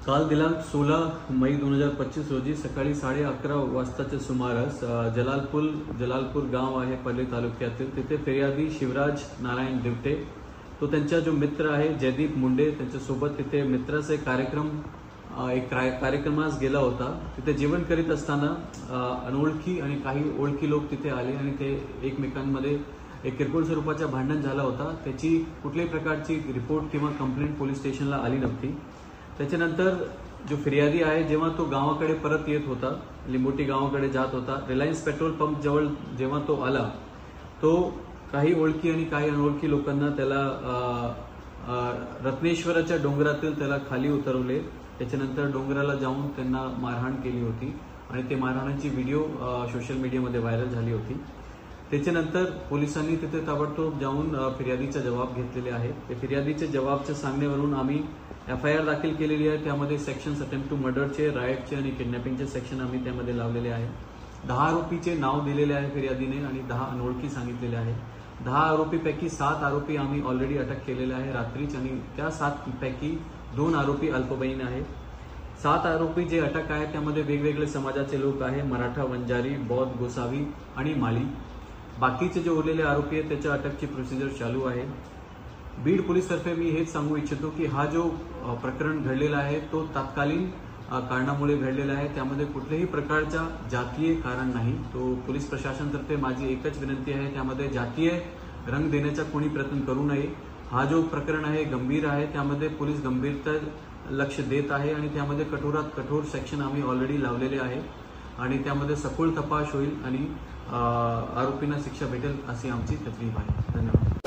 काल दिनांक 16 मई 2025 रोजी सकाळी 11:30 वाजताच्या सुमारास जलालपूर गाव आहे पल्ली तालुक्यातील, तिथे फिर्यादी शिवराज नारायण दिवटे तो त्यांचा जो मित्र आहे जयदीप मुंडे त्यांच्यासोबत तिथे मित्राचा एक कार्यक्रमास गेला होता। तिथे जेवण करीत असताना अनोळखी आणि काही ओळखी लोक तिथे आले आणि ते एकमेकांमध्ये एक किरकोळ स्वरूपाचा भांडण झाला होता। त्याची कुठल्याही प्रकारची रिपोर्ट किंवा कंप्लेंट पोलीस स्टेशनला आली नव्हती। त्याच्यानंतर जो फिर्यादी आहे जेव्हा तो गावाकडे परत येत होता, लिंबोटी गावाकडे जात होता, रिलायन्स पेट्रोल पंप जवळ जेव्हा तो आला, तो काही ओळखी आणि काही अनोळखी लोकांना त्याला रत्नेश्वराच्या डोंगरातील त्याला खाली उतरवले। त्याच्यानंतर डोंगराला जाऊन त्यांना मारहाण केली होती आणि ते मारहाणाची व्हिडिओ सोशल मीडियामध्ये व्हायरल झाली होती। त्याच्यानंतर पोलिसांनी तिथे ताबडतोब जाऊन फिर्यादीचा जबाब घेतलेले आहे। ते फिर्यादीच्या जबाबच्या सांगण्यावरून आम्ही FIR दाखल केलेली आहे। त्यामध्ये सेक्शन्स अटेम्प्ट टू मर्डरचे, रायटचे आणि किडनॅपिंगचे सेक्शन आम्ही त्यामध्ये लावलेले आहे। 10 आरोपीचे नाव दिलेले आहे फिर्यादीने आणि 10 अनोळखी सांगितलेले आहे। 10 आरोपीपैकी 7 आरोपी आम्ही ऑलरेडी अटक केलेले आहे रात्रीच आणि त्या 7 पैकी 2 आरोपी अल्पवयीन आहे। 7 आरोपी जे अटक आहे त्यामध्ये वेगवेगळे समाजाचे लोक आहे, मराठा, वंजारी, बौद्ध, गोसावी आणि माळी। बाकीचे जे उरलेले आरोपी आहेत त्याच्या अटकची प्रोसिजर चालू आहे। बीड पोलीसतर्फे मी हेच सांगू इच्छितो की हा जो प्रकरण घडलेला आहे तो तात्कालीन कारणामुळे घडलेला आहे, त्यामध्ये कुठल्याही प्रकारचा जातीय कारण नाही। तो पोलीस प्रशासनातर्फे माझी एकच विनंती आहे, त्यामध्ये जातीय रंग देण्याचा कोणी प्रयत्न करू नये। हा जो प्रकरण आहे गंभीर आहे, त्यामध्ये पोलीस गंभीरता लक्ष देत आहे आणि त्यामध्ये कठोरात कठोर सेक्शन आम्ही ऑलरेडी लावलेले आहे आणि त्यामध्ये सखोल तपास होईल आणि आरोपींना शिक्षा भेटेल अशी आमची तजवीज आहे। धन्यवाद।